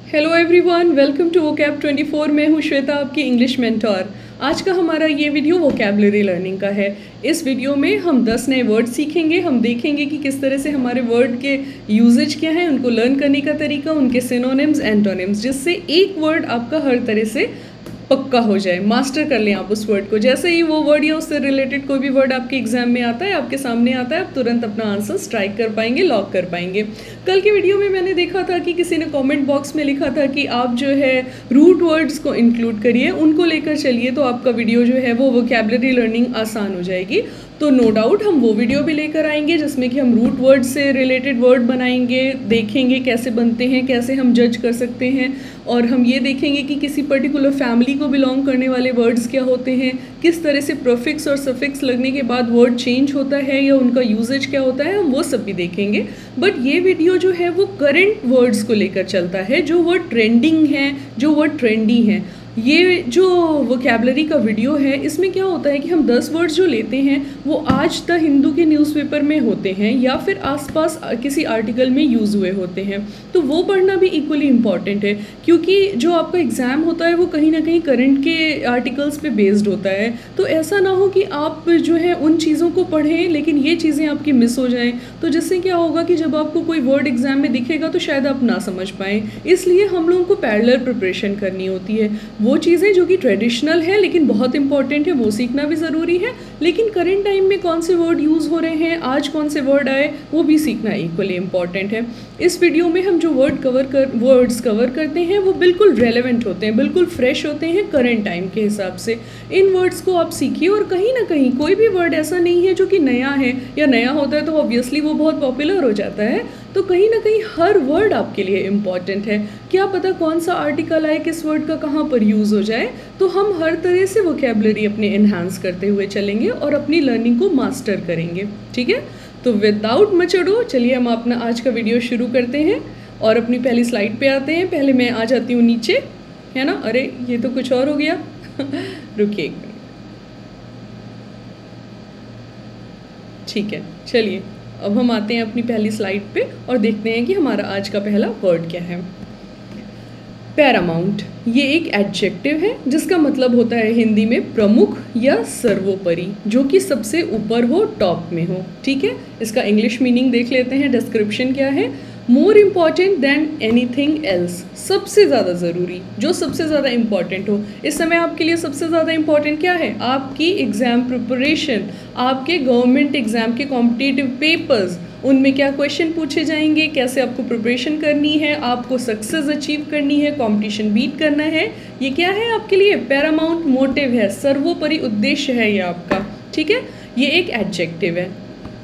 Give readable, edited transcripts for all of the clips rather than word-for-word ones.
Hello everyone, welcome to vocab 24। मैं हूँ श्वेता, आपकी इंग्लिश मेंटोर। आज का हमारा ये वीडियो वोकैबलरी लर्निंग का है। इस वीडियो में हम 10 नए वर्ड सीखेंगे। हम देखेंगे कि किस तरह से हमारे वर्ड के यूजेज क्या हैं, उनको लर्न करने का तरीका, उनके सिनोनिम्स, एंटोनिम्स, जिससे एक वर्ड आपका हर तरह से पक्का हो जाए, मास्टर कर लें आप उस वर्ड को। जैसे ही वो वर्ड या उससे रिलेटेड कोई भी वर्ड आपके एग्जाम में आता है, आपके सामने आता है, आप तुरंत अपना आंसर स्ट्राइक कर पाएंगे, लॉक कर पाएंगे। कल की वीडियो में मैंने देखा था कि किसी ने कमेंट बॉक्स में लिखा था कि आप जो है रूट वर्ड्स को इंक्लूड करिए, उनको लेकर चलिए, तो आपका वीडियो जो है वो वोकैबलरी लर्निंग आसान हो जाएगी। तो नो डाउट हम वो वीडियो भी लेकर आएंगे जिसमें कि हम रूट वर्ड से रिलेटेड वर्ड बनाएंगे, देखेंगे कैसे बनते हैं, कैसे हम जज कर सकते हैं, और हम ये देखेंगे कि किसी पर्टिकुलर फैमिली को बिलोंग करने वाले वर्ड्स क्या होते हैं, किस तरह से प्रीफिक्स और सफिक्स लगने के बाद वर्ड चेंज होता है या उनका यूजेज क्या होता है, हम वो सब भी देखेंगे। बट ये वीडियो जो है वो करंट वर्ड्स को लेकर चलता है, जो वर्ड ट्रेंडिंग हैं, जो वर्ड ट्रेंडी हैं। ये जो वोकैबलरी का वीडियो है, इसमें क्या होता है कि हम 10 वर्ड्स जो लेते हैं वो आज द हिंदू के न्यूज़पेपर में होते हैं या फिर आसपास किसी आर्टिकल में यूज़ हुए होते हैं, तो वो पढ़ना भी इक्वली इम्पॉर्टेंट है, क्योंकि जो आपका एग्ज़ाम होता है वो कहीं ना कहीं करंट के आर्टिकल्स पे बेस्ड होता है। तो ऐसा ना हो कि आप जो है उन चीज़ों को पढ़ें लेकिन ये चीज़ें आपकी मिस हो जाएं, तो जिससे क्या होगा कि जब आपको कोई वर्ड एग्ज़ाम में दिखेगा तो शायद आप ना समझ पाएँ। इसलिए हम लोगों को पैरेलल प्रिपरेशन करनी होती है। वो चीज़ें जो कि ट्रेडिशनल है लेकिन बहुत इंपॉर्टेंट है, वो सीखना भी ज़रूरी है, लेकिन करंट टाइम में कौन से वर्ड यूज़ हो रहे हैं, आज कौन से वर्ड आए, वो भी सीखना इक्वली इंपॉर्टेंट है। इस वीडियो में हम जो वर्ड्स कवर करते हैं वो बिल्कुल रेलेवेंट होते हैं, बिल्कुल फ्रेश होते हैं करंट टाइम के हिसाब से। इन वर्ड्स को आप सीखिए, और कहीं ना कहीं कोई भी वर्ड ऐसा नहीं है जो कि नया है, या नया होता है तो ऑब्वियसली वो बहुत पॉपुलर हो जाता है, तो कहीं ना कहीं हर वर्ड आपके लिए इम्पॉर्टेंट है। क्या पता कौन सा आर्टिकल आए, किस वर्ड का कहाँ पर यूज़ हो जाए, तो हम हर तरह से वोकैबलरी अपने एनहांस करते हुए चलेंगे और अपनी लर्निंग को मास्टर करेंगे। ठीक है, तो विदाउट मच अडू चलिए हम अपना आज का वीडियो शुरू करते हैं और अपनी पहली स्लाइड पे आते हैं। पहले मैं आ जाती हूँ नीचे, है ना। अरे ये तो कुछ और हो गया रुकिए एक मिनट। ठीक है, चलिए अब हम आते हैं अपनी पहली स्लाइड पे और देखते हैं कि हमारा आज का पहला वर्ड क्या है। पैरामाउंट, ये एक एडजेक्टिव है जिसका मतलब होता है हिंदी में प्रमुख या सर्वोपरि, जो कि सबसे ऊपर हो, टॉप में हो। ठीक है, इसका इंग्लिश मीनिंग देख लेते हैं, डिस्क्रिप्शन क्या है। More important than anything else, सबसे ज़्यादा ज़रूरी, जो सबसे ज़्यादा इम्पॉर्टेंट हो। इस समय आपके लिए सबसे ज़्यादा इम्पॉर्टेंट क्या है? आपकी एग्ज़ाम प्रिपरेशन, आपके गवर्नमेंट एग्ज़ाम के कॉम्पिटिटिव पेपर्स, उनमें क्या क्वेश्चन पूछे जाएंगे, कैसे आपको प्रिपरेशन करनी है, आपको सक्सेस अचीव करनी है, कंपटीशन बीट करना है। ये क्या है आपके लिए? पैरामाउंट मोटिव है, सर्वोपरि उद्देश्य है ये आपका। ठीक है, ये एक एडजेक्टिव है।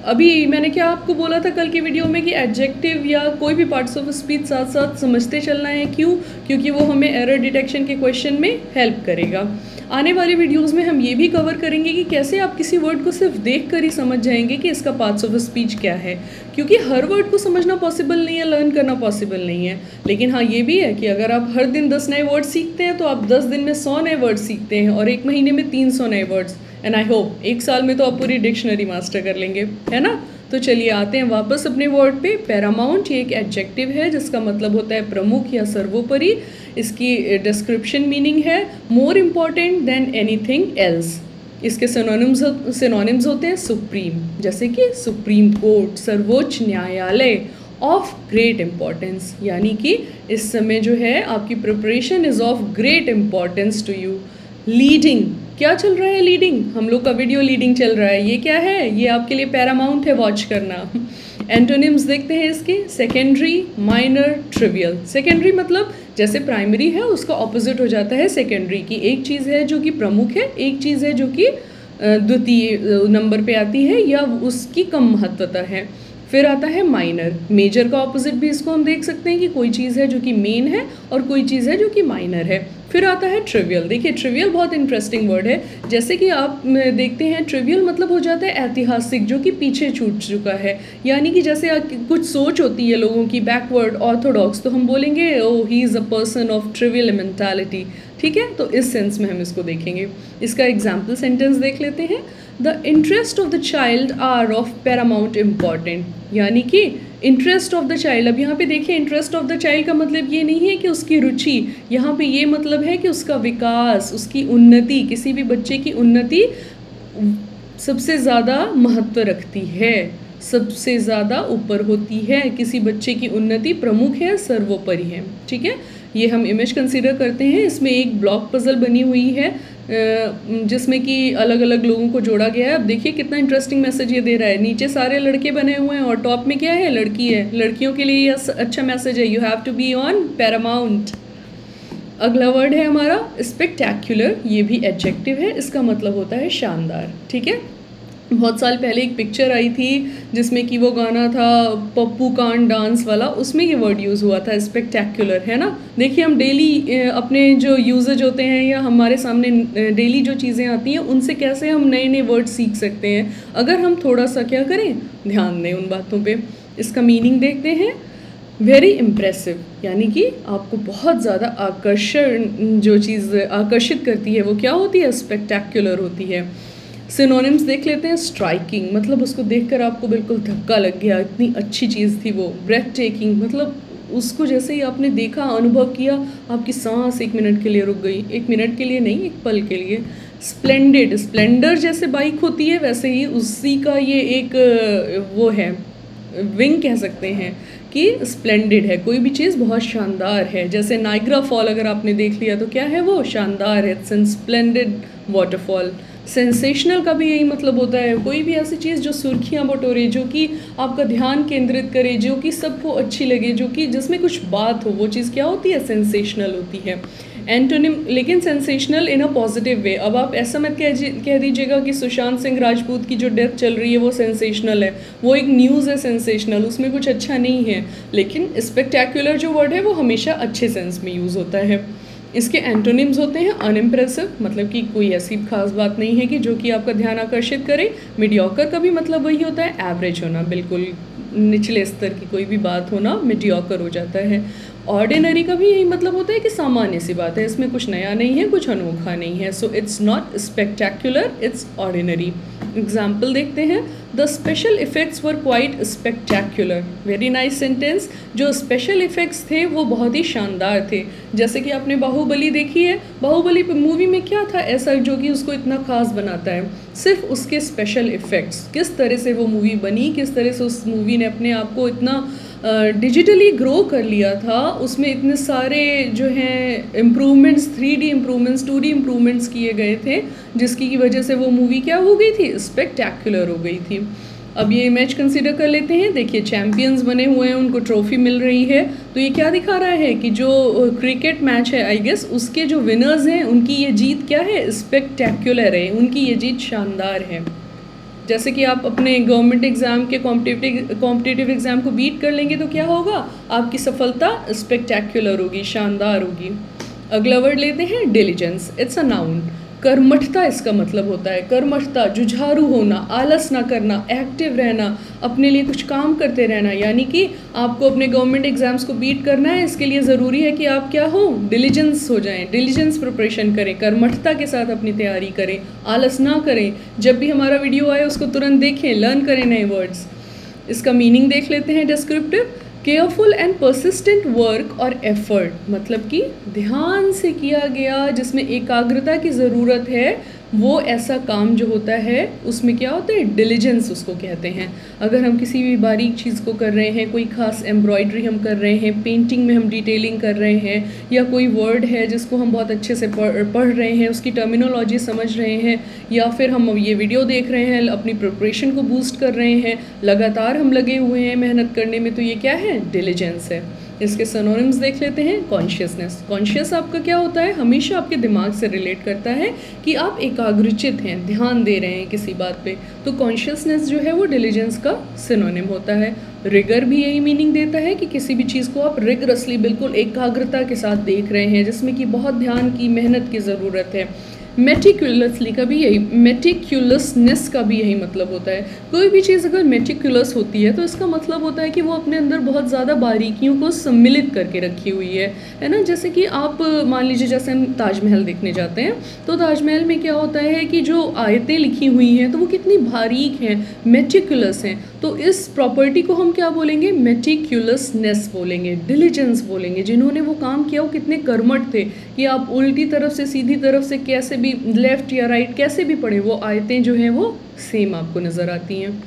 अभी मैंने क्या आपको बोला था कल की वीडियो में कि एडजेक्टिव या कोई भी पार्ट्स ऑफ स्पीच साथ साथ समझते चलना है। क्यों? क्योंकि वो हमें एरर डिटेक्शन के क्वेश्चन में हेल्प करेगा। आने वाली वीडियोस में हम ये भी कवर करेंगे कि कैसे आप किसी वर्ड को सिर्फ देख कर ही समझ जाएंगे कि इसका पार्ट्स ऑफ स्पीच क्या है, क्योंकि हर वर्ड को समझना पॉसिबल नहीं है, लर्न करना पॉसिबल नहीं है। लेकिन हाँ, ये भी है कि अगर आप हर दिन 10 नए वर्ड सीखते हैं तो आप 10 दिन में 100 नए वर्ड सीखते हैं, और एक महीने में 300 नए वर्ड्स, एंड आई होप एक साल में तो आप पूरी डिक्शनरी मास्टर कर लेंगे, है ना। तो चलिए आते हैं वापस अपने वर्ड पे। पैरामाउंट ये एक एडजेक्टिव है जिसका मतलब होता है प्रमुख या सर्वोपरि। इसकी डिस्क्रिप्शन मीनिंग है more important than anything else. इसके सिनोनिम्स होते हैं सुप्रीम, जैसे कि सुप्रीम कोर्ट, सर्वोच्च न्यायालय, ऑफ ग्रेट इम्पॉर्टेंस, यानी कि इस समय जो है आपकी preparation is of great importance to you. Leading, क्या चल रहा है? लीडिंग, हम लोग का वीडियो लीडिंग चल रहा है। ये क्या है? ये आपके लिए पैरामाउंट है, वॉच करना। एंटोनिम्स देखते हैं इसके। Secondary, minor, trivial. सेकेंडरी मतलब जैसे प्राइमरी है उसका ऑपोजिट हो जाता है सेकेंडरी, की एक चीज़ है जो कि प्रमुख है, एक चीज़ है जो कि द्वितीय नंबर पे आती है या उसकी कम महत्वता है। फिर आता है माइनर। मेजर का ऑपोजिट भी इसको हम देख सकते हैं कि कोई चीज़ है जो कि मेन है और कोई चीज़ है जो कि माइनर है। फिर आता है ट्रिवियल। देखिए ट्रिवियल बहुत इंटरेस्टिंग वर्ड है। जैसे कि आप देखते हैं ट्रिवियल मतलब हो जाता है ऐतिहासिक, जो कि पीछे छूट चुका है, यानी कि जैसे कुछ सोच होती है लोगों की बैकवर्ड, ऑर्थोडॉक्स, तो हम बोलेंगे oh he is a person of trivial mentality. ठीक है, तो इस सेंस में हम इसको देखेंगे। इसका एग्जाम्पल सेंटेंस देख लेते हैं। The interest of the child are of paramount important, यानी कि इंटरेस्ट ऑफ द चाइल्ड, अब यहाँ पे देखिए इंटरेस्ट ऑफ द चाइल्ड का मतलब ये नहीं है कि उसकी रुचि, यहाँ पे ये मतलब है कि उसका विकास, उसकी उन्नति, किसी भी बच्चे की उन्नति सबसे ज़्यादा महत्व रखती है, सबसे ज़्यादा ऊपर होती है, किसी बच्चे की उन्नति प्रमुख है, सर्वोपरि है। ठीक है, ये हम इमेज कंसीडर करते हैं। इसमें एक ब्लॉक पजल बनी हुई है जिसमें कि अलग अलग लोगों को जोड़ा गया है। अब देखिए कितना इंटरेस्टिंग मैसेज ये दे रहा है। नीचे सारे लड़के बने हुए हैं और टॉप में क्या है, लड़की है। लड़कियों के लिए ये अच्छा मैसेज है, you have to be on paramount. अगला वर्ड है हमारा स्पेक्टैक्युलर, ये भी एडजेक्टिव है, इसका मतलब होता है शानदार। ठीक है, बहुत साल पहले एक पिक्चर आई थी जिसमें कि वो गाना था पप्पू कान डांस वाला, उसमें ये वर्ड यूज़ हुआ था स्पेक्टैक्युलर, है ना। देखिए हम डेली अपने जो यूजेज होते हैं या हमारे सामने डेली जो चीज़ें आती हैं उनसे कैसे हम नए नए वर्ड सीख सकते हैं, अगर हम थोड़ा सा क्या करें, ध्यान दें उन बातों पे। इसका मीनिंग देखते हैं। वेरी इम्प्रेसिव, यानी कि आपको बहुत ज़्यादा आकर्षण, जो चीज़ आकर्षित करती है वो क्या होती है, स्पेक्टैक्युलर होती है। सिनोनिम्स देख लेते हैं। स्ट्राइकिंग, मतलब उसको देखकर आपको बिल्कुल धक्का लग गया, इतनी अच्छी चीज़ थी वो। ब्रेथ टेकिंग, मतलब उसको जैसे ही आपने देखा, अनुभव किया, आपकी सांस 1 मिनट के लिए रुक गई, 1 मिनट के लिए नहीं, 1 पल के लिए। स्प्लेंडेड, स्प्लेंडर जैसे बाइक होती है वैसे ही उसी का ये एक वो है, विंग कह सकते हैं कि स्प्लेंडेड है, कोई भी चीज़ बहुत शानदार है। जैसे नाइग्रा फॉल अगर आपने देख लिया तो क्या है वो, शानदार है, it's an splendid waterfall. Sensational का भी यही मतलब होता है, कोई भी ऐसी चीज़ जो सुर्खियाँ बटोरे, जो कि आपका ध्यान केंद्रित करे, जो कि सबको अच्छी लगे, जो कि जिसमें कुछ बात हो, वो चीज़ क्या होती है, सेंसेशनल होती है। एंटोनिम, लेकिन sensational in a positive way. अब आप ऐसा मत कह दीजिएगा कि सुशांत सिंह राजपूत की जो डेथ चल रही है वो सेंसेशनल है, वो एक न्यूज़ है सेंसेशनल, उसमें कुछ अच्छा नहीं है। लेकिन स्पेक्टैक्युलर जो वर्ड है वो हमेशा अच्छे सेंस में यूज़ होता है। इसके एंटोनिम्स होते हैं अनइम्प्रेसिव, मतलब कि कोई ऐसी खास बात नहीं है कि जो कि आपका ध्यान आकर्षित करे। मीडियोकर का भी मतलब वही होता है, एवरेज होना, बिल्कुल निचले स्तर की कोई भी बात होना मीडियोकर हो जाता है। ऑर्डिनरी का भी यही मतलब होता है कि सामान्य सी बात है, इसमें कुछ नया नहीं है, कुछ अनोखा नहीं है। So it's not spectacular, it's ordinary. Example देखते हैं। The special effects were quite spectacular. Very nice sentence. जो स्पेशल इफ़ेक्ट्स थे वो बहुत ही शानदार थे। जैसे कि आपने बाहुबली देखी है, बाहुबली मूवी में क्या था ऐसा जो कि उसको इतना खास बनाता है, सिर्फ उसके स्पेशल इफ़ेक्ट्स। किस तरह से वो मूवी बनी, किस तरह से उस मूवी ने अपने आप को इतना डिजिटली ग्रो कर लिया था, उसमें इतने सारे जो हैं improvements, 3D improvements, 2D improvements किए गए थे, जिसकी की वजह से वो मूवी क्या हो गई थी, स्पेक्टैक्युलर हो गई थी। अब ये मैच कंसीडर कर लेते हैं। देखिए चैम्पियंस बने हुए हैं, उनको ट्रॉफी मिल रही है, तो ये क्या दिखा रहा है कि जो क्रिकेट मैच है आई गेस उसके जो विनर्स हैं उनकी ये जीत क्या है, स्पेक्टैक्युलर है, उनकी ये जीत शानदार है। जैसे कि आप अपने गवर्नमेंट एग्ज़ाम के कॉम्पिटिटिव एग्ज़ाम को बीट कर लेंगे तो क्या होगा, आपकी सफलता स्पेक्टैक्युलर होगी, शानदार होगी। अगला वर्ड लेते हैं डिलिजेंस। It's a noun. कर्मठता इसका मतलब होता है, कर्मठता, जुझारू होना, आलस ना करना, एक्टिव रहना, अपने लिए कुछ काम करते रहना। यानी कि आपको अपने गवर्नमेंट एग्जाम्स को बीट करना है, इसके लिए ज़रूरी है कि आप क्या हो, डिलिजेंस हो जाएं, डिलिजेंस प्रिपरेशन करें, कर्मठता के साथ अपनी तैयारी करें, आलस ना करें। जब भी हमारा वीडियो आए उसको तुरंत देखें, लर्न करें नए वर्ड्स। इसका मीनिंग देख लेते हैं descriptive. Careful and persistent work और एफर्ट, मतलब कि ध्यान से किया गया, जिसमें एकाग्रता की ज़रूरत है, वो ऐसा काम जो होता है उसमें क्या होता है, डिलिजेंस उसको कहते हैं। अगर हम किसी भी बारीक चीज़ को कर रहे हैं, कोई खास एम्ब्रॉयडरी हम कर रहे हैं, पेंटिंग में हम डिटेलिंग कर रहे हैं, या कोई वर्ड है जिसको हम बहुत अच्छे से पढ़ रहे हैं, उसकी टर्मिनोलॉजी समझ रहे हैं, या फिर हम ये वीडियो देख रहे हैं, अपनी प्रिपरेशन को बूस्ट कर रहे हैं, लगातार हम लगे हुए हैं मेहनत करने में, तो ये क्या है, डिलिजेंस है। इसके सिनोनिम्स देख लेते हैं। कॉन्शियसनेस। कॉन्शियस आपका क्या होता है, हमेशा आपके दिमाग से रिलेट करता है कि आप एकाग्रचित हैं, ध्यान दे रहे हैं किसी बात पे, तो कॉन्शियसनेस जो है वो डिलिजेंस का सिनोनिम होता है। रिगर भी यही मीनिंग देता है कि किसी भी चीज़ को आप रिगरसली, बिल्कुल एकाग्रता के साथ देख रहे हैं, जिसमें कि बहुत ध्यान की, मेहनत की ज़रूरत है। मेटिकुलसली का भी यही, मेटिकुलसनेस का भी यही मतलब होता है। कोई भी चीज़ अगर मेटिकुलस होती है तो इसका मतलब होता है कि वो अपने अंदर बहुत ज़्यादा बारीकियों को सम्मिलित करके रखी हुई है ना। जैसे कि आप मान लीजिए, जैसे हम ताजमहल देखने जाते हैं तो ताजमहल में क्या होता है कि जो आयतें लिखी हुई हैं तो वो कितनी बारीक हैं, मेटिकुलस हैं। तो इस प्रॉपर्टी को हम क्या बोलेंगे, मेटिकुलसनेस बोलेंगे, डिलिजेंस बोलेंगे। जिन्होंने वो काम किया वो कितने कर्मठ थे कि आप उल्टी तरफ से सीधी तरफ से कैसे भी, लेफ़्ट या राइट कैसे भी पढ़े, वो आयतें जो हैं वो सेम आपको नज़र आती हैं।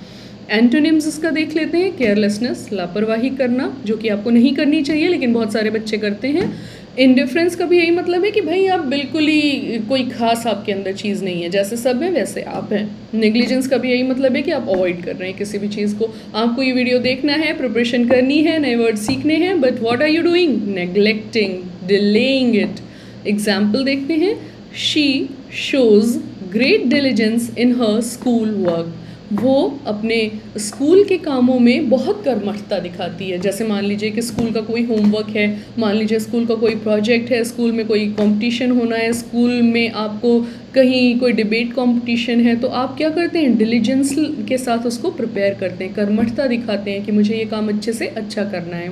एंटोनिम्स इसका देख लेते हैं। केयरलेसनेस, लापरवाही करना, जो कि आपको नहीं करनी चाहिए लेकिन बहुत सारे बच्चे करते हैं। इंडिफरेंस का भी यही मतलब है कि भाई आप बिल्कुल ही, कोई खास आपके अंदर चीज़ नहीं है, जैसे सब हैं वैसे आप हैं। नेग्लिजेंस का भी यही मतलब है कि आप अवॉइड कर रहे हैं किसी भी चीज़ को। आपको ये वीडियो देखना है, प्रिपरेशन करनी है, नए वर्ड सीखने हैं, but what are you doing, neglecting, delaying it. Example देखते हैं। She shows great diligence in her school work. वो अपने स्कूल के कामों में बहुत कर्मठता दिखाती है। जैसे मान लीजिए कि स्कूल का कोई होमवर्क है, मान लीजिए स्कूल का कोई प्रोजेक्ट है, स्कूल में कोई कंपटीशन होना है, स्कूल में आपको कहीं कोई डिबेट कंपटीशन है, तो आप क्या करते हैं, डिलीजेंस के साथ उसको प्रिपेयर करते हैं, कर्मठता दिखाते हैं कि मुझे ये काम अच्छे से अच्छा करना है।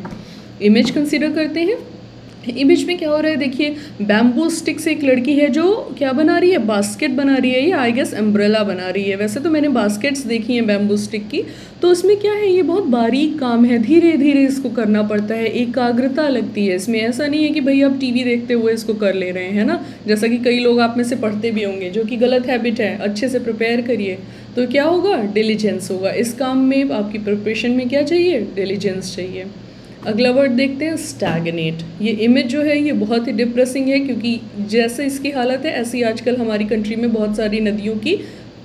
इमेज कंसिडर करते हैं। इमेज में क्या हो रहा है, देखिए बैम्बू स्टिक से एक लड़की है जो क्या बना रही है, बास्केट बना रही है, या आई गेस अम्ब्रेला बना रही है। वैसे तो मैंने बास्केट्स देखी हैं बैम्बू स्टिक की, तो इसमें क्या है, ये बहुत बारीक काम है, धीरे धीरे इसको करना पड़ता है, एकाग्रता लगती है इसमें। ऐसा नहीं है कि भाई आप टीवी देखते हुए इसको कर ले रहे हैं ना, जैसा कि कई लोग आप में से पढ़ते भी होंगे, जो कि गलत हैबिट है। अच्छे से प्रिपेयर करिए तो क्या होगा, डिलीजेंस होगा। इस काम में आपकी प्रिपरेशन में क्या चाहिए, डिलीजेंस चाहिए। अगला वर्ड देखते हैं, स्टैगनेट। ये इमेज जो है ये बहुत ही डिप्रेसिंग है, क्योंकि जैसे इसकी हालत है ऐसी आजकल हमारी कंट्री में बहुत सारी नदियों की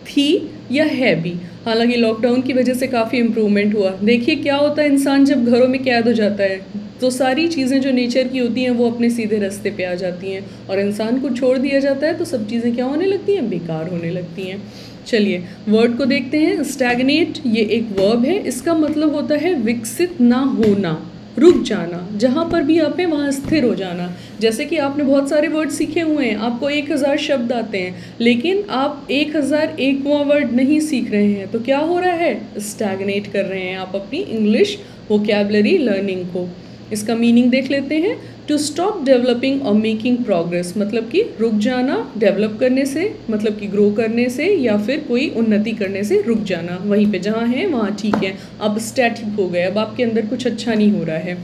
थी या है भी। हालांकि लॉकडाउन की वजह से काफ़ी इम्प्रूवमेंट हुआ। देखिए क्या होता है, इंसान जब घरों में कैद हो जाता है तो सारी चीज़ें जो नेचर की होती हैं वो अपने सीधे रास्ते पे आ जाती हैं, और इंसान को छोड़ दिया जाता है तो सब चीज़ें क्या होने लगती हैं, बेकार होने लगती हैं। चलिए वर्ड को देखते हैं। स्टैगनेट ये एक वर्ब है, इसका मतलब होता है विकसित ना होना, रुक जाना, जहाँ पर भी आप हैं वहाँ स्थिर हो जाना। जैसे कि आपने बहुत सारे वर्ड सीखे हुए हैं, आपको 1000 शब्द आते हैं, लेकिन आप 1001वां वर्ड नहीं सीख रहे हैं, तो क्या हो रहा है, स्टैगनेट कर रहे हैं आप अपनी इंग्लिश वोकैबुलरी लर्निंग को। इसका मीनिंग देख लेते हैं। टू स्टॉप डेवलपिंग और मेकिंग प्रोग्रेस, मतलब कि रुक जाना, डेवलप करने से मतलब कि ग्रो करने से, या फिर कोई उन्नति करने से रुक जाना, वहीं पे जहाँ है वहाँ ठीक है, अब स्टैटिक हो गए, अब आपके अंदर कुछ अच्छा नहीं हो रहा है।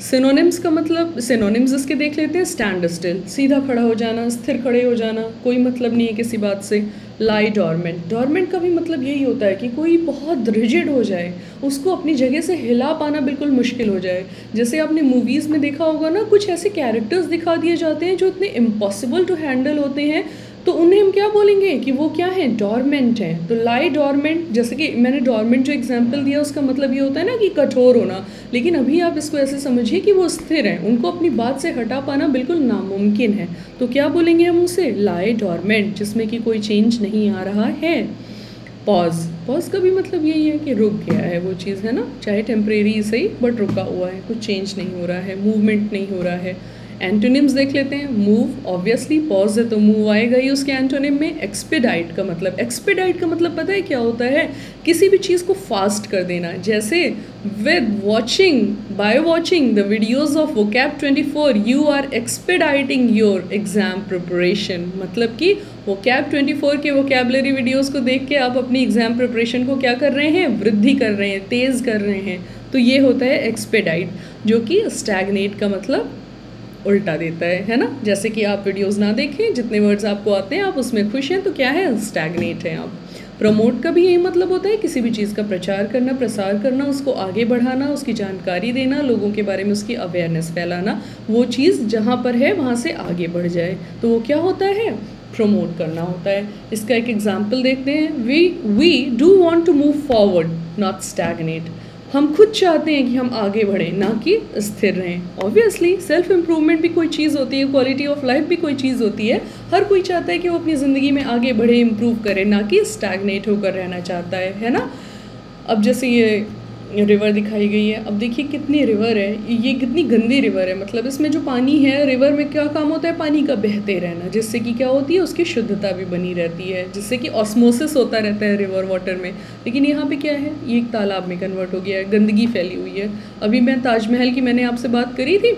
सिनोनिम्स का मतलब, सिनोनिम्स इसके देख लेते हैं। स्टैंड स्टिल, सीधा खड़ा हो जाना, स्थिर खड़े हो जाना, कोई मतलब नहीं है किसी बात से। लाई डॉर्मेंट, डॉर्मेंट का भी मतलब यही होता है कि कोई बहुत रिजिड हो जाए, उसको अपनी जगह से हिला पाना बिल्कुल मुश्किल हो जाए। जैसे आपने मूवीज़ में देखा होगा ना, कुछ ऐसे कैरेक्टर्स दिखा दिए जाते हैं जो इतने इम्पॉसिबल टू हैंडल होते हैं, तो उन्हें हम क्या बोलेंगे कि वो क्या है, डॉर्मेंट है। तो लाई डॉर्मेंट, जैसे कि मैंने डॉर्मेंट जो एग्जांपल दिया उसका मतलब ये होता है ना कि कठोर होना, लेकिन अभी आप इसको ऐसे समझिए कि वो स्थिर हैं, उनको अपनी बात से हटा पाना बिल्कुल नामुमकिन है। तो क्या बोलेंगे हम उसे, लाई डॉर्मेंट, जिसमें कि कोई चेंज नहीं आ रहा है। पॉज, पॉज का भी मतलब यही है कि रुक गया है वो चीज़, है ना, चाहे टेम्परेरी सही बट रुका हुआ है, कुछ चेंज नहीं हो रहा है, मूवमेंट नहीं हो रहा है। एंटोनिम्स देख लेते हैं। मूव, ऑब्वियसली पॉज है तो मूव आएगा ही उसके एंटोनिम में। एक्सपेडाइट का मतलब, एक्सपेडाइट का मतलब पता है क्या होता है, किसी भी चीज़ को फास्ट कर देना। जैसे with watching, by watching the videos of vocab 24 you are expediting your exam preparation, मतलब कि वोकैब 24 के वोकैबलरी वीडियोज़ को देख के आप अपनी एग्जाम प्रिपरेशन को क्या कर रहे हैं, वृद्धि कर रहे हैं, तेज़ कर रहे हैं। तो ये होता है एक्सपेडाइट, जो कि स्टैगनेट का मतलब उल्टा देता है ना। जैसे कि आप वीडियोस ना देखें, जितने वर्ड्स आपको आते हैं आप उसमें खुश हैं, तो क्या है, स्टैगनेट है आप। प्रमोट का भी यही मतलब होता है किसी भी चीज़ का प्रचार करना, प्रसार करना, उसको आगे बढ़ाना, उसकी जानकारी देना, लोगों के बारे में उसकी अवेयरनेस फैलाना, वो चीज़ जहाँ पर है वहाँ से आगे बढ़ जाए, तो वो क्या होता है, प्रमोट करना होता है। इसका एक एग्जाम्पल देखते हैं। We do want to move forward not stagnate, हम खुद चाहते हैं कि हम आगे बढ़ें, ना कि स्थिर रहें। ऑब्वियसली सेल्फ इम्प्रूवमेंट भी कोई चीज़ होती है, क्वालिटी ऑफ लाइफ भी कोई चीज़ होती है। हर कोई चाहता है कि वो अपनी ज़िंदगी में आगे बढ़े, इम्प्रूव करे, ना कि स्टैगनेट होकर रहना चाहता है ना। अब जैसे ये रिवर दिखाई गई है। अब देखिए कितनी रिवर है, ये कितनी गंदी रिवर है। मतलब इसमें जो पानी है, रिवर में क्या काम होता है, पानी का बहते रहना, जिससे कि क्या होती है, उसकी शुद्धता भी बनी रहती है, जिससे कि ऑस्मोसिस होता रहता है रिवर वाटर में। लेकिन यहाँ पे क्या है, ये एक तालाब में कन्वर्ट हो गया है, गंदगी फैली हुई है। अभी मैं ताजमहल की मैंने आपसे बात करी थी,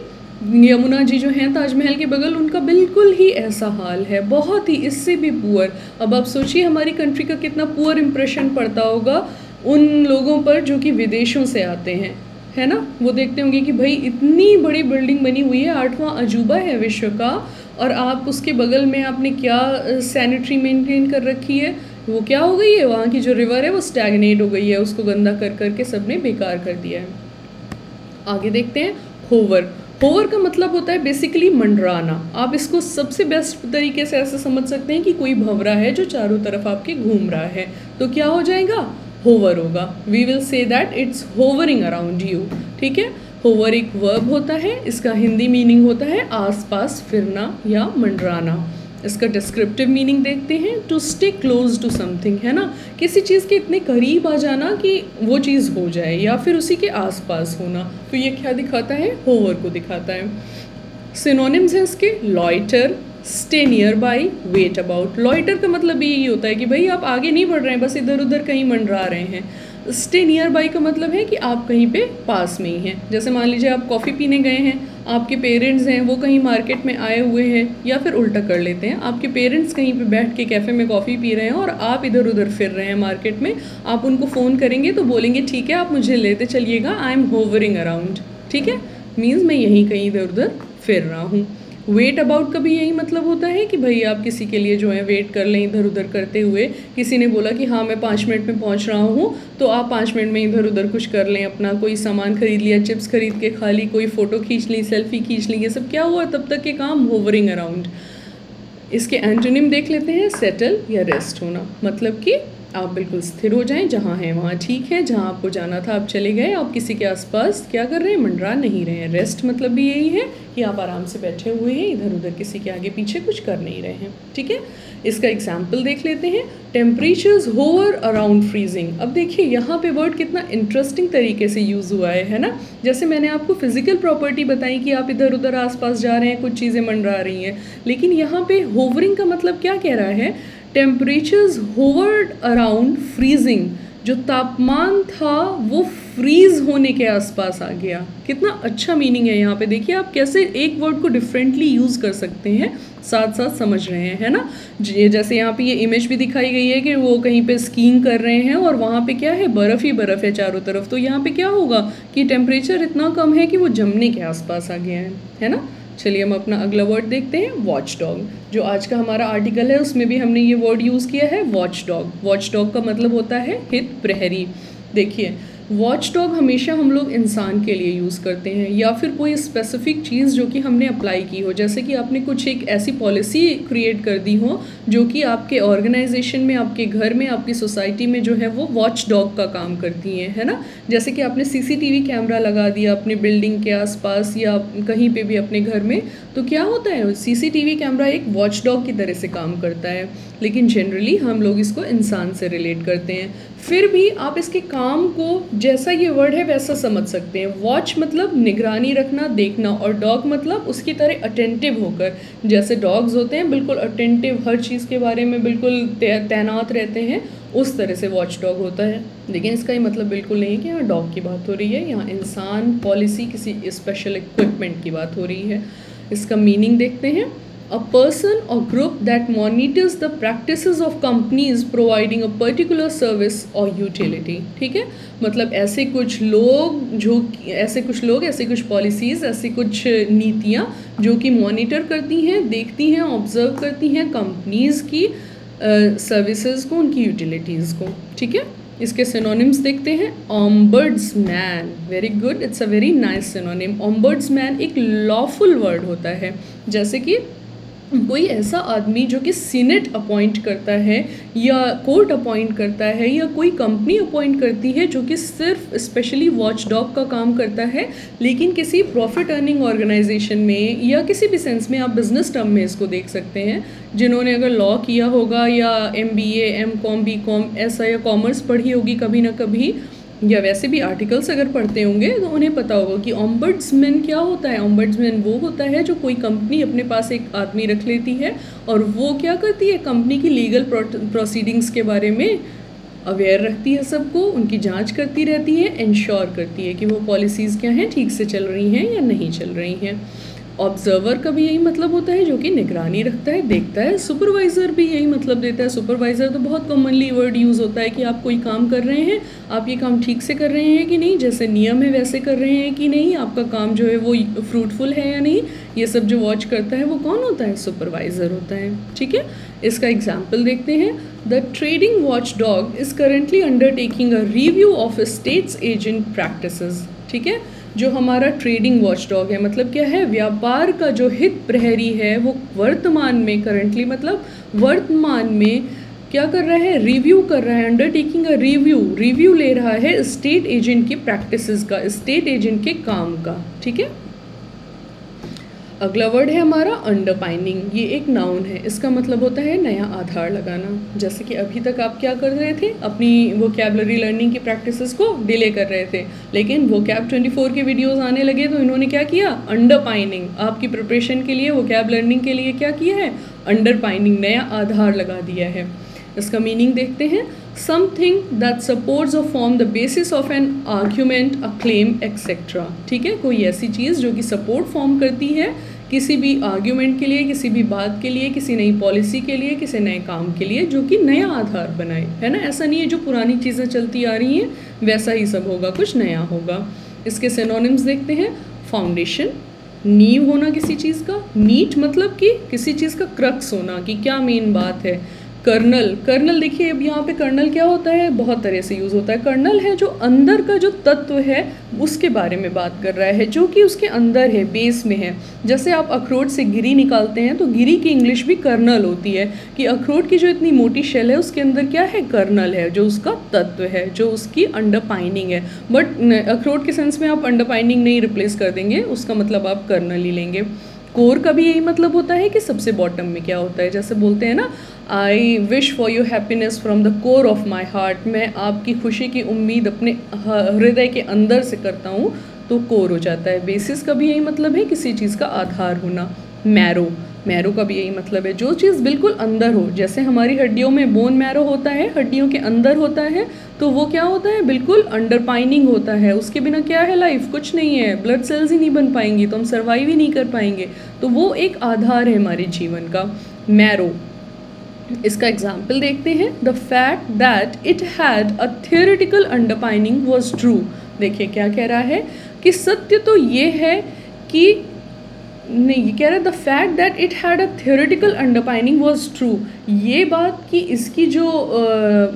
यमुना जी जो हैं ताजमहल के बगल, उनका बिल्कुल ही ऐसा हाल है, बहुत ही इससे भी पुअर। अब आप सोचिए हमारी कंट्री का कितना पुअर इम्प्रेशन पड़ता होगा उन लोगों पर जो कि विदेशों से आते हैं, है ना। वो देखते होंगे कि भाई इतनी बड़ी बिल्डिंग बनी हुई है, 8वां अजूबा है विश्व का, और आप उसके बगल में आपने क्या सैनिटरी मेंटेन कर रखी है। वो क्या हो गई है, वहाँ की जो रिवर है वो स्टैगनेट हो गई है, उसको गंदा कर करके सबने बेकार कर दिया है। आगे देखते हैं होवर। होवर का मतलब होता है बेसिकली मंडराना। आप इसको सबसे बेस्ट तरीके से ऐसे समझ सकते हैं कि कोई भंवरा है जो चारों तरफ आपके घूम रहा है, तो क्या हो जाएगा, होवर होगा। We will say that it's hovering around you, ठीक है। होवर एक वर्ब होता है, इसका हिंदी मीनिंग होता है आसपास फिरना या मंडराना। इसका डिस्क्रिप्टिव मीनिंग देखते हैं, to stay close to something, है ना, किसी चीज़ के इतने करीब आ जाना कि वो चीज़ हो जाए, या फिर उसी के आसपास होना। तो ये क्या दिखाता है, होवर को दिखाता है। सिनोनिम्स हैं इसके, loiter, stay near by, wait about. Loiter का मतलब भी यही होता है कि भाई आप आगे नहीं बढ़ रहे हैं, बस इधर उधर कहीं मंडरा रहे हैं। स्टे नियर बाई का मतलब है कि आप कहीं पे पास में ही हैं। जैसे मान लीजिए आप कॉफ़ी पीने गए हैं, आपके पेरेंट्स हैं वो कहीं मार्केट में आए हुए हैं, या फिर उल्टा कर लेते हैं, आपके पेरेंट्स कहीं पे बैठ के कैफ़े में कॉफ़ी पी रहे हैं और आप इधर उधर फिर रहे हैं मार्केट में। आप उनको फ़ोन करेंगे तो बोलेंगे ठीक है आप मुझे लेते चलिएगा, आई एम होवरिंग अराउंड, ठीक है, मीन्स मैं यहीं कहीं इधर उधर फिर रहा हूँ। वेट अबाउट का भी यही मतलब होता है कि भाई आप किसी के लिए जो है वेट कर लें इधर उधर करते हुए। किसी ने बोला कि हाँ मैं 5 मिनट में पहुंच रहा हूँ, तो आप 5 मिनट में इधर उधर कुछ कर लें, अपना कोई सामान खरीद लिया, चिप्स खरीद के खा ली, कोई फ़ोटो खींच ली, सेल्फी खींच ली, ये सब क्या हुआ, तब तक के काम होवरिंग अराउंड। इसके एंटोनिम देख लेते हैं, सेटल या रेस्ट होना, मतलब कि आप बिल्कुल स्थिर हो जाएं, जहाँ हैं वहाँ ठीक है, जहाँ आपको जाना था आप चले गए, आप किसी के आसपास क्या कर रहे हैं, मंडरा नहीं रहे हैं। रेस्ट मतलब भी यही है कि आप आराम से बैठे हुए हैं, इधर उधर किसी के आगे पीछे कुछ कर नहीं रहे हैं, ठीक है। इसका एग्जाम्पल देख लेते हैं, टेम्परेचर्स होवर अराउंड फ्रीजिंग। अब देखिए यहाँ पे वर्ड कितना इंटरेस्टिंग तरीके से यूज़ हुआ है ना। जैसे मैंने आपको फिजिकल प्रॉपर्टी बताई कि आप इधर उधर आसपास जा रहे हैं, कुछ चीज़ें मंडरा रही हैं, लेकिन यहाँ पे होवरिंग का मतलब क्या कह रहा है, टेम्परेचर्स होवर्ड अराउंड फ्रीजिंग। जो तापमान था वो फ्रीज होने के आसपास आ गया। कितना अच्छा मीनिंग है यहाँ पे, देखिए आप कैसे एक वर्ड को डिफरेंटली यूज़ कर सकते हैं, साथ साथ समझ रहे हैं, है ना। जैसे यहाँ पे ये इमेज भी दिखाई गई है कि वो कहीं पे स्कीइंग कर रहे हैं और वहाँ पे क्या है, बर्फ़ ही बर्फ़ है चारों तरफ। तो यहाँ पे क्या होगा कि टेम्परेचर इतना कम है कि वो जमने के आसपास आ गया है ना। चलिए हम अपना अगला वर्ड देखते हैं, वॉच डॉग। जो आज का हमारा आर्टिकल है उसमें भी हमने ये वर्ड यूज़ किया है, वॉच डॉग। वॉच डॉग का मतलब होता है हित प्रहरी। देखिए वॉच डॉग हमेशा हम लोग इंसान के लिए यूज़ करते हैं, या फिर कोई स्पेसिफिक चीज़ जो कि हमने अप्लाई की हो, जैसे कि आपने कुछ एक ऐसी पॉलिसी क्रिएट कर दी हो जो कि आपके ऑर्गेनाइजेशन में, आपके घर में, आपकी सोसाइटी में जो है वो वॉच डॉग का काम करती हैं, है ना। जैसे कि आपने सीसीटीवी कैमरा लगा दिया अपनी बिल्डिंग के आसपास या कहीं पे भी अपने घर में, तो क्या होता है, सीसीटीवी कैमरा एक वॉच डॉग की तरह से काम करता है, लेकिन जनरली हम लोग इसको इंसान से रिलेट करते हैं। फिर भी आप इसके काम को जैसा ये वर्ड है वैसा समझ सकते हैं। वॉच मतलब निगरानी रखना, देखना, और डॉग मतलब उसकी तरह अटेंटिव होकर, जैसे डॉग्स होते हैं बिल्कुल अटेंटिव, हर चीज़ के बारे में बिल्कुल तैनात रहते हैं, उस तरह से वॉच डॉग होता है। लेकिन इसका ये मतलब बिल्कुल नहीं है कि यहाँ डॉग की बात हो रही है, यहाँ इंसान, पॉलिसी, किसी स्पेशल इक्विपमेंट की बात हो रही है। इसका मीनिंग देखते हैं, a person or group that monitors the practices of companies providing a particular service or utility। ठीक है, मतलब ऐसे कुछ लोग ऐसे कुछ पॉलिसीज़, ऐसी कुछ नीतियाँ जो कि मॉनिटर करती हैं, देखती हैं, ऑब्जर्व करती हैं कंपनीज़ की सर्विसेज को, उनकी यूटिलिटीज़ को, ठीक है। इसके सिनोनिम्स देखते हैं, ombudsman, very good, it's a very nice synonym. Ombudsman एक लॉफुल वर्ड होता है, जैसे कि कोई ऐसा आदमी जो कि सीनेट अपॉइंट करता है या कोर्ट अपॉइंट करता है या कोई कंपनी अपॉइंट करती है जो कि सिर्फ स्पेशली वॉच डॉग का काम करता है, लेकिन किसी प्रॉफिट अर्निंग ऑर्गेनाइजेशन में या किसी भी सेंस में, आप बिजनेस टर्म में इसको देख सकते हैं, जिन्होंने अगर लॉ किया होगा या MBA, MCOM, BCom ऐसा या कॉमर्स पढ़ी होगी कभी ना कभी, या वैसे भी आर्टिकल्स अगर पढ़ते होंगे तो उन्हें पता होगा कि ओम्बड्समैन क्या होता है। ओम्बड्समैन वो होता है जो कोई कंपनी अपने पास एक आदमी रख लेती है और वो क्या करती है, कंपनी की लीगल प्रोसीडिंग्स के बारे में अवेयर रखती है सबको, उनकी जांच करती रहती है, इंश्योर करती है कि वो पॉलिसीज़ क्या हैं, ठीक से चल रही हैं या नहीं चल रही हैं। ऑब्जर्वर का भी यही मतलब होता है, जो कि निगरानी रखता है, देखता है। सुपरवाइज़र भी यही मतलब देता है। सुपरवाइज़र तो बहुत कॉमनली वर्ड यूज़ होता है कि आप कोई काम कर रहे हैं, आप ये काम ठीक से कर रहे हैं कि नहीं, जैसे नियम है वैसे कर रहे हैं कि नहीं, आपका काम जो है वो फ्रूटफुल है या नहीं, ये सब जो वॉच करता है वो कौन होता है, सुपरवाइज़र होता है। ठीक है, इसका एग्जाम्पल देखते हैं। The trading watch dog is currently undertaking a review of states agent practices. ठीक है, जो हमारा ट्रेडिंग वॉच डॉग है, मतलब क्या है, व्यापार का जो हित प्रहरी है, वो वर्तमान में, करंटली मतलब वर्तमान में क्या कर रहा है, रिव्यू कर रहा है, अंडरटेकिंग अ रिव्यू ले रहा है स्टेट एजेंट की प्रैक्टिसेस का, स्टेट एजेंट के काम का। ठीक है, अगला वर्ड है हमारा अंडरपाइनिंग। ये एक नाउन है, इसका मतलब होता है नया आधार लगाना। जैसे कि अभी तक आप क्या कर रहे थे, अपनी वोकैबुलरी लर्निंग की प्रैक्टिसेस को डिले कर रहे थे, लेकिन वोकैब 24 के वीडियोस आने लगे तो इन्होंने क्या किया, अंडरपाइनिंग, आपकी प्रिपरेशन के लिए, वोकैब लर्निंग के लिए क्या किया है, अंडरपाइनिंग, नया आधार लगा दिया है। इसका मीनिंग देखते हैं। समथिंग दैट सपोर्ट्स और form the basis of an argument, a claim etcetera. ठीक है, कोई ऐसी चीज़ जो कि सपोर्ट फॉर्म करती है किसी भी आर्ग्यूमेंट के लिए, किसी भी बात के लिए, किसी नई पॉलिसी के लिए, किसी नए काम के लिए, जो कि नया आधार बनाए, है ना। ऐसा नहीं है जो पुरानी चीज़ें चलती आ रही हैं वैसा ही सब होगा, कुछ नया होगा। इसके सिनोनिम्स देखते हैं। फाउंडेशन, नींव होना किसी चीज़ का। नीट मतलब कि किसी चीज़ का क्रक्स होना, कि क्या मेन बात है। कर्नल देखिए, अब यहाँ पे कर्नल क्या होता है, बहुत तरह से यूज़ होता है। कर्नल है जो अंदर का जो तत्व है उसके बारे में बात कर रहा है, जो कि उसके अंदर है, बेस में है। जैसे आप अखरोट से गिरी निकालते हैं तो गिरी की इंग्लिश भी कर्नल होती है, कि अखरोट की जो इतनी मोटी शेल है उसके अंदर क्या है, कर्नल है, जो उसका तत्व है, जो उसकी अंडरपाइनिंग है। बट अखरोट के सेंस में आप अंडरपाइनिंग नहीं रिप्लेस कर देंगे, उसका मतलब आप कर्नल ही लेंगे। कोर का भी यही मतलब होता है कि सबसे बॉटम में क्या होता है। जैसे बोलते हैं ना, I wish for your happiness from the core of my heart, मैं आपकी खुशी की उम्मीद अपने हृदय के अंदर से करता हूँ, तो कोर हो जाता है। बेसिस का भी यही मतलब है, किसी चीज़ का आधार होना। मैरो का भी यही मतलब है, जो चीज़ बिल्कुल अंदर हो। जैसे हमारी हड्डियों में बोन मैरो होता है, हड्डियों के अंदर होता है, तो वो क्या होता है, बिल्कुल अंडरपाइनिंग होता है। उसके बिना क्या है, लाइफ कुछ नहीं है, ब्लड सेल्स ही नहीं बन पाएंगी तो हम सर्वाइव ही नहीं कर पाएंगे। तो वो एक आधार है हमारे जीवन का, मैरो। इसका एग्जाम्पल देखते हैं। The fact that it had a theoretical underpinning was true. देखिए क्या कह रहा है, कि सत्य तो ये है कि, नहीं, ये कह रहा है the fact that it had a theoretical underpinning was true. ये बात कि इसकी जो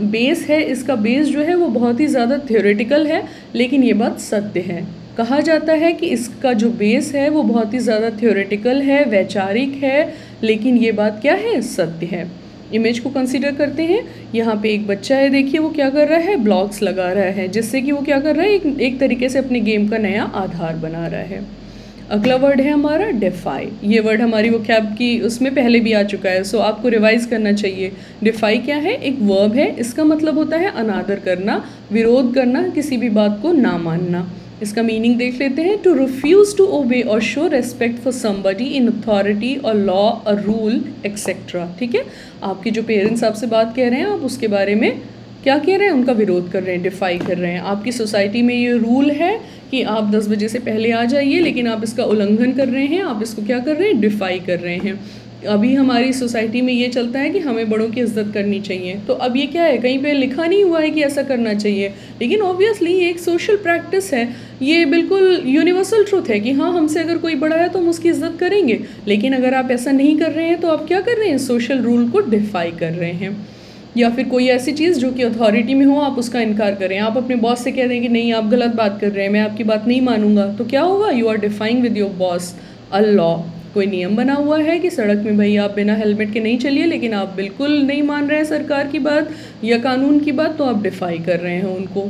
बेस है, इसका बेस जो है वो बहुत ही ज़्यादा थियोरेटिकल है, लेकिन ये बात सत्य है। कहा जाता है कि इसका जो बेस है वो बहुत ही ज़्यादा थियोरेटिकल है, वैचारिक है, लेकिन ये बात क्या है, सत्य है। इमेज को कंसीडर करते हैं। यहाँ पे एक बच्चा है, देखिए वो क्या कर रहा है, ब्लॉक्स लगा रहा है, जिससे कि वो क्या कर रहा है, एक तरीके से अपने गेम का नया आधार बना रहा है। अगला वर्ड है हमारा डिफाई। ये वर्ड हमारी वोकैब की उसमें पहले भी आ चुका है, सो आपको रिवाइज करना चाहिए। डिफाई क्या है, एक वर्ब है, इसका मतलब होता है अनादर करना, विरोध करना, किसी भी बात को ना मानना। इसका मीनिंग देख लेते हैं। टू रिफ्यूज़ टू ओबे और show respect for somebody in authority और लॉ और रूल एक्सेट्रा। ठीक है, आपके जो पेरेंट्स आपसे बात कह रहे हैं, आप उसके बारे में क्या कह रहे हैं, उनका विरोध कर रहे हैं, डिफाई कर रहे हैं। आपकी सोसाइटी में ये रूल है कि आप 10 बजे से पहले आ जाइए, लेकिन आप इसका उल्लंघन कर रहे हैं, आप इसको क्या कर रहे हैं, डिफाई कर रहे हैं। अभी हमारी सोसाइटी में ये चलता है कि हमें बड़ों की इज्जत करनी चाहिए, तो अब ये क्या है, कहीं पे लिखा नहीं हुआ है कि ऐसा करना चाहिए, लेकिन ऑब्वियसली ये एक सोशल प्रैक्टिस है, ये बिल्कुल यूनिवर्सल ट्रूथ है कि हाँ, हमसे अगर कोई बड़ा है तो हम उसकी इज्जत करेंगे। लेकिन अगर आप ऐसा नहीं कर रहे हैं तो आप क्या कर रहे हैं, सोशल रूल को डिफाई कर रहे हैं। या फिर कोई ऐसी चीज़ जो कि अथॉरिटी में हो, आप उसका इनकार करें। आप अपने बॉस से कह दें कि नहीं, आप गलत बात कर रहे हैं, मैं आपकी बात नहीं मानूंगा, तो क्या होगा, you are defying with your boss a law. कोई नियम बना हुआ है कि सड़क में भाई आप बिना हेलमेट के नहीं चलिए, लेकिन आप बिल्कुल नहीं मान रहे हैं सरकार की बात या कानून की बात, तो आप डिफाई कर रहे हैं उनको।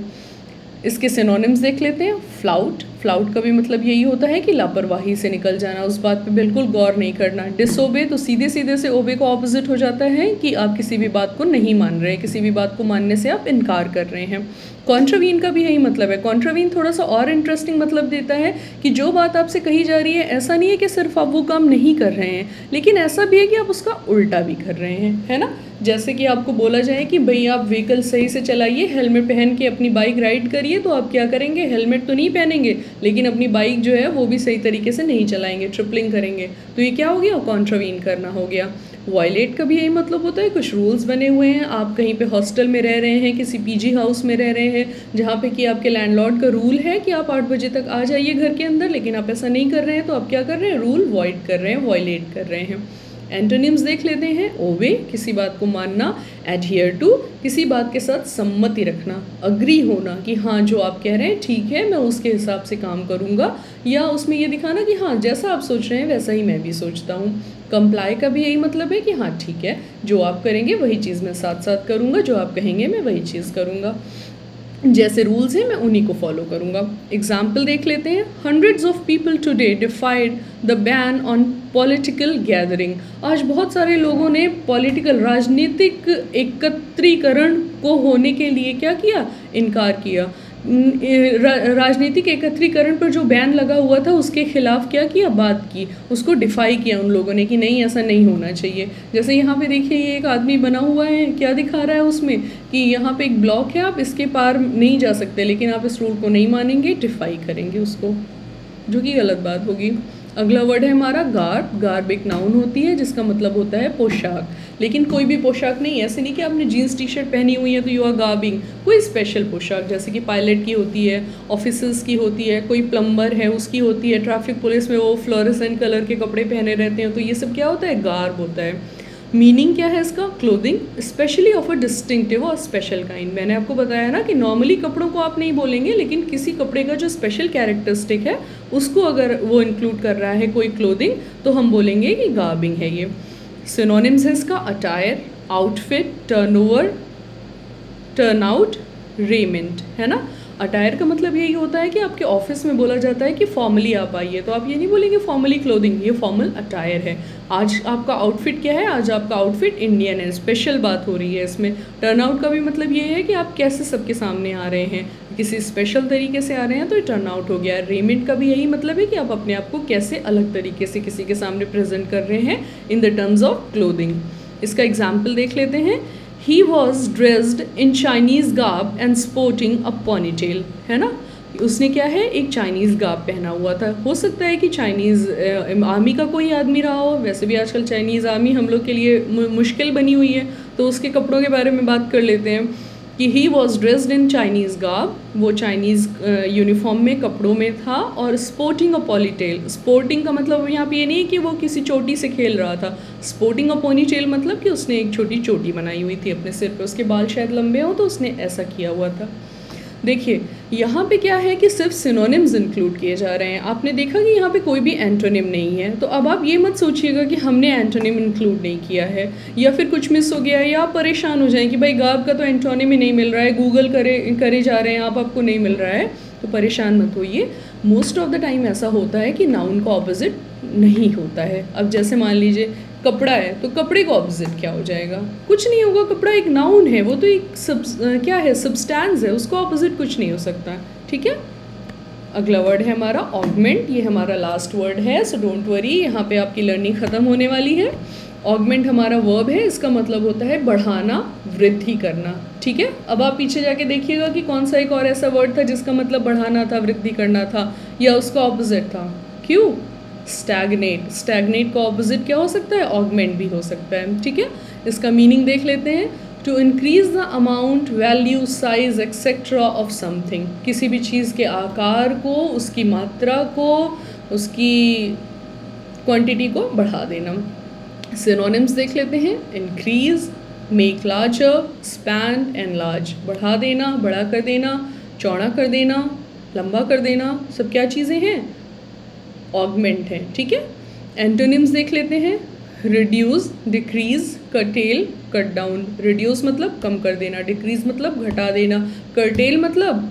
इसके सिनोनिम्स देख लेते हैं। फ्लाउट, फ्लाउट का भी मतलब यही होता है कि लापरवाही से निकल जाना, उस बात पे बिल्कुल गौर नहीं करना। डिसओबे तो सीधे सीधे से ओबे का ऑपोजिट हो जाता है कि आप किसी भी बात को नहीं मान रहे हैं, किसी भी बात को मानने से आप इनकार कर रहे हैं। कॉन्ट्रावीन का भी यही मतलब है। कॉन्ट्रावीन थोड़ा सा और इंटरेस्टिंग मतलब देता है कि जो बात आपसे कही जा रही है, ऐसा नहीं है कि सिर्फ आप वो काम नहीं कर रहे हैं, लेकिन ऐसा भी है कि आप उसका उल्टा भी कर रहे हैं, है ना। जैसे कि आपको बोला जाए कि भाई आप व्हीकल सही से चलाइए, हेलमेट पहन के अपनी बाइक राइड करिए, तो आप क्या करेंगे, हेलमेट तो नहीं पहनेंगे लेकिन अपनी बाइक जो है वो भी सही तरीके से नहीं चलाएंगे, ट्रिपलिंग करेंगे। तो ये क्या हो गया, कॉन्ट्रावीन करना हो गया। वायलेट का भी यही मतलब होता है, कुछ रूल्स बने हुए हैं, आप कहीं पे हॉस्टल में रह रहे हैं, किसी पीजी हाउस में रह रहे हैं, जहाँ पे कि आपके लैंडलॉर्ड का रूल है कि आप 8 बजे तक आ जाइए घर के अंदर, लेकिन आप ऐसा नहीं कर रहे हैं, तो आप क्या कर रहे हैं, रूल वॉइड कर रहे हैं, वायलेट कर रहे हैं। एंटोनिम्स देख लेते हैं। ओबे, किसी बात को मानना। एडहियर टू, किसी बात के साथ सम्मति रखना, अग्री होना कि हाँ जो आप कह रहे हैं ठीक है, मैं उसके हिसाब से काम करूँगा, या उसमें ये दिखाना कि हाँ जैसा आप सोच रहे हैं वैसा ही मैं भी सोचता हूँ। कंप्लाई का भी यही मतलब है कि हाँ ठीक है, जो आप करेंगे वही चीज़ मैं साथ साथ करूँगा, जो आप कहेंगे मैं वही चीज़ करूँगा, जैसे रूल्स हैं मैं उन्हीं को फॉलो करूँगा। एग्जाम्पल देख लेते हैं। Hundreds of people today डिफाइड the ban on political gathering. आज बहुत सारे लोगों ने पॉलिटिकल, राजनीतिक एकत्रीकरण को होने के लिए क्या किया, इनकार किया। राजनीतिक एकत्रीकरण पर जो बैन लगा हुआ था उसके खिलाफ क्या किया, बात की, उसको डिफाई किया उन लोगों ने कि नहीं ऐसा नहीं होना चाहिए। जैसे यहाँ पे देखिए ये एक आदमी बना हुआ है, क्या दिखा रहा है उसमें कि यहाँ पे एक ब्लॉक है, आप इसके पार नहीं जा सकते, लेकिन आप इस रूल को नहीं मानेंगे, डिफाई करेंगे उसको, जो कि गलत बात होगी। अगला वर्ड है हमारा गार्ब। गार्ब एक नाउन होती है जिसका मतलब होता है पोशाक, लेकिन कोई भी पोशाक नहीं, ऐसे नहीं कि आपने जीन्स टी शर्ट पहनी हुई है तो यू आर गार्बिंग, कोई स्पेशल पोशाक, जैसे कि पायलट की होती है, ऑफिसर्स की होती है, कोई प्लम्बर है उसकी होती है, ट्रैफिक पुलिस में वो फ्लोरेसेंट कलर के कपड़े पहने रहते हैं, तो ये सब क्या होता है, गार्ब होता है। मीनिंग क्या है इसका, clothing specially of a distinctive और स्पेशल काइंड। मैंने आपको बताया ना कि नॉर्मली कपड़ों को आप नहीं बोलेंगे, लेकिन किसी कपड़े का जो स्पेशल कैरेक्टरिस्टिक है उसको अगर वो इंक्लूड कर रहा है कोई क्लोथिंग, तो हम बोलेंगे कि गार्बिंग है ये। सिनोनिम्स है इसका, attire, outfit, turnover, turnout, raiment, है ना। अटायर का मतलब यही होता है कि आपके ऑफिस में बोला जाता है कि फॉर्मली आप आइए, तो आप ये नहीं बोलेंगे फॉर्मली क्लोथिंग, ये फॉर्मल अटायर है। आज आपका आउटफिट क्या है, आज आपका आउटफिट इंडियन है, स्पेशल बात हो रही है इसमें। टर्नआउट का भी मतलब ये है कि आप कैसे सबके सामने आ रहे हैं, किसी स्पेशल तरीके से आ रहे हैं, तो ये टर्नआउट हो गया। रेमेंट का भी यही मतलब है कि आप अपने आप को कैसे अलग तरीके से किसी के सामने प्रेजेंट कर रहे हैं in the terms of clothing. इसका एग्जाम्पल देख लेते हैं। He was dressed in Chinese garb and sporting a ponytail, है ना। उसने क्या है, एक चाइनीज़ गार्ब पहना हुआ था। हो सकता है कि चाइनीज़ आर्मी का कोई आदमी रहा हो, वैसे भी आजकल चाइनीज़ आर्मी हम लोग के लिए मुश्किल बनी हुई है, तो उसके कपड़ों के बारे में बात कर लेते हैं कि he was dressed in Chinese garb, वो चाइनीज़ यूनिफॉर्म में, कपड़ों में था, और स्पोर्टिंग अ पॉनीटेल। स्पोर्टिंग का मतलब यहाँ पे ये नहीं कि वो किसी चोटी से खेल रहा था, स्पोर्टिंग अ पोनीटेल मतलब कि उसने एक छोटी चोटी बनाई हुई थी अपने सिर पे, उसके बाल शायद लंबे हों तो उसने ऐसा किया हुआ था। देखिए यहाँ पे क्या है कि सिर्फ सिनोनिम्स इंक्लूड किए जा रहे हैं। आपने देखा कि यहाँ पे कोई भी एंटोनिम नहीं है, तो अब आप ये मत सोचिएगा कि हमने एंटोनिम इंक्लूड नहीं किया है या फिर कुछ मिस हो गया है, या आप परेशान हो जाएं कि भाई गार्ब का तो एंटोनिम ही नहीं मिल रहा है, गूगल करे जा रहे हैं आप, आपको नहीं मिल रहा है, तो परेशान मत होइए। मोस्ट ऑफ द टाइम ऐसा होता है कि नाउन का ऑपोजिट नहीं होता है। अब जैसे मान लीजिए कपड़ा है, तो कपड़े का ऑपोजिट क्या हो जाएगा, कुछ नहीं होगा। कपड़ा एक नाउन है, वो तो एक क्या है, सब्सटेंस है, उसका ऑपोजिट कुछ नहीं हो सकता, ठीक है। अगला वर्ड है हमारा ऑगमेंट, ये हमारा लास्ट वर्ड है, सो डोंट वरी, यहाँ पे आपकी लर्निंग ख़त्म होने वाली है। ऑगमेंट हमारा वर्ब है, इसका मतलब होता है बढ़ाना, वृद्धि करना, ठीक है। अब आप पीछे जाके देखिएगा कि कौन सा एक और ऐसा वर्ड था जिसका मतलब बढ़ाना था, वृद्धि करना था, या उसका ऑपोजिट था, क्यों, स्टैग्नेट। स्टैग्नेट का ऑपोजिट क्या हो सकता है, ऑगमेंट भी हो सकता है, ठीक है। इसका मीनिंग देख लेते हैं। To increase the amount, value, size etcetera of something, किसी भी चीज़ के आकार को, उसकी मात्रा को, उसकी क्वांटिटी को बढ़ा देना। सिनोनिम्स देख लेते हैं। Increase, make larger, spend, enlarge, बढ़ा देना, बड़ा कर देना, चौड़ा कर देना, लंबा कर देना, सब क्या चीज़ें हैं, ऑगमेंट है, ठीक है। एंटोनिम्स देख लेते हैं। Reduce, decrease, cartel, cut down. Reduce मतलब कम कर देना, डिक्रीज मतलब घटा देना, कर्टेल मतलब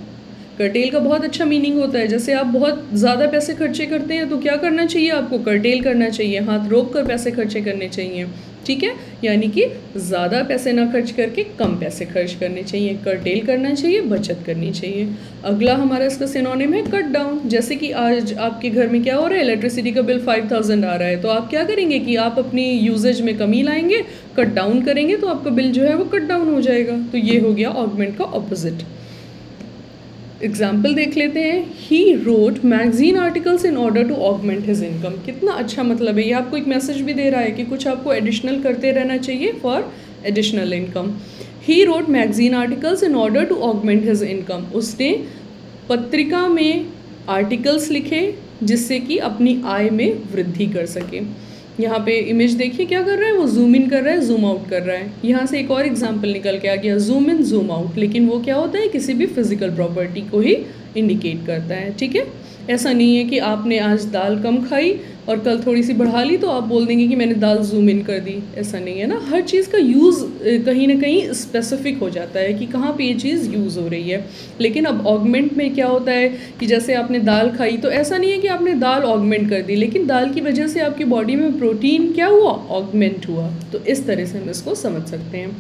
कर्टेल का बहुत अच्छा मीनिंग होता है, जैसे आप बहुत ज़्यादा पैसे खर्चे करते हैं तो क्या करना चाहिए आपको, कर्टेल करना चाहिए, हाथ रोक कर पैसे खर्चे करने चाहिए, ठीक है। यानी कि ज़्यादा पैसे ना खर्च करके कम पैसे खर्च करने चाहिए, कर्टेल करना चाहिए, बचत करनी चाहिए। अगला हमारा इसका सिनोनिम है कट डाउन। जैसे कि आज आपके घर में क्या हो रहा है, इलेक्ट्रिसिटी का बिल 5000 आ रहा है, तो आप क्या करेंगे कि आप अपनी यूजेज में कमी लाएंगे, कट डाउन करेंगे, तो आपका बिल जो है वो कट डाउन हो जाएगा। तो ये हो गया ऑगमेंट का ऑपोजिट। एग्जाम्पल देख लेते हैं। He wrote magazine articles in order to augment his income. कितना अच्छा मतलब है, ये आपको एक मैसेज भी दे रहा है कि कुछ आपको एडिशनल करते रहना चाहिए for additional income. He wrote magazine articles in order to augment his income. उसने पत्रिका में आर्टिकल्स लिखे जिससे कि अपनी आय में वृद्धि कर सके। यहाँ पे इमेज देखिए क्या कर रहा है, वो जूम इन कर रहा है, जूम आउट कर रहा है। यहाँ से एक और एग्जांपल निकल के आ गया, जूम इन जूम आउट, लेकिन वो क्या होता है, किसी भी फिजिकल प्रॉपर्टी को ही इंडिकेट करता है, ठीक है। ऐसा नहीं है कि आपने आज दाल कम खाई और कल थोड़ी सी बढ़ा ली तो आप बोल देंगे कि मैंने दाल जूम इन कर दी, ऐसा नहीं है ना। हर चीज़ का यूज़ कहीं ना कहीं स्पेसिफिक हो जाता है कि कहाँ पे ये चीज़ यूज़ हो रही है। लेकिन अब ऑगमेंट में क्या होता है कि जैसे आपने दाल खाई तो ऐसा नहीं है कि आपने दाल ऑगमेंट कर दी, लेकिन दाल की वजह से आपकी बॉडी में प्रोटीन क्या हुआ, ऑगमेंट हुआ। तो इस तरह से हम इसको समझ सकते हैं।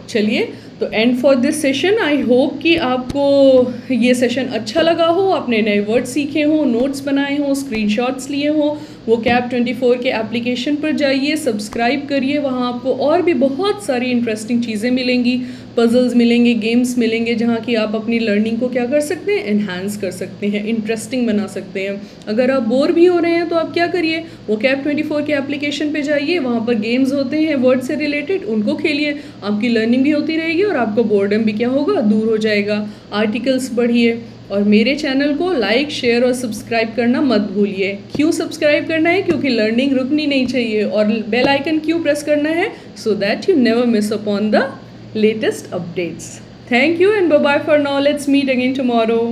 चलिए, तो and for this session. I hope कि आपको ये सेशन अच्छा लगा हो, आपने नए वर्ड सीखे हों, नोट्स बनाए हों, स्क्रीनशॉट्स लिए हों। वोकैब 24 के एप्लीकेशन पर जाइए, सब्सक्राइब करिए, वहाँ आपको और भी बहुत सारी इंटरेस्टिंग चीज़ें मिलेंगी, पजल्स मिलेंगे, गेम्स मिलेंगे, जहाँ कि आप अपनी लर्निंग को क्या कर सकते हैं, एनहांस कर सकते हैं, इंटरेस्टिंग बना सकते हैं। अगर आप बोर भी हो रहे हैं तो आप क्या करिए, वोकैब 24 के एप्लीकेशन पे जाइए, वहाँ पर गेम्स होते हैं वर्ड से रिलेटेड, उनको खेलिए, आपकी लर्निंग भी होती रहेगी और आपका बोर्डम भी क्या होगा, दूर हो जाएगा। आर्टिकल्स पढ़िए और मेरे चैनल को लाइक, शेयर और सब्सक्राइब करना मत भूलिए। क्यों सब्सक्राइब करना है, क्योंकि लर्निंग रुकनी नहीं चाहिए। और बेल आइकन क्यों प्रेस करना है, so that you never miss upon the latest updates. Thank you and bye bye for now. Let's meet again tomorrow.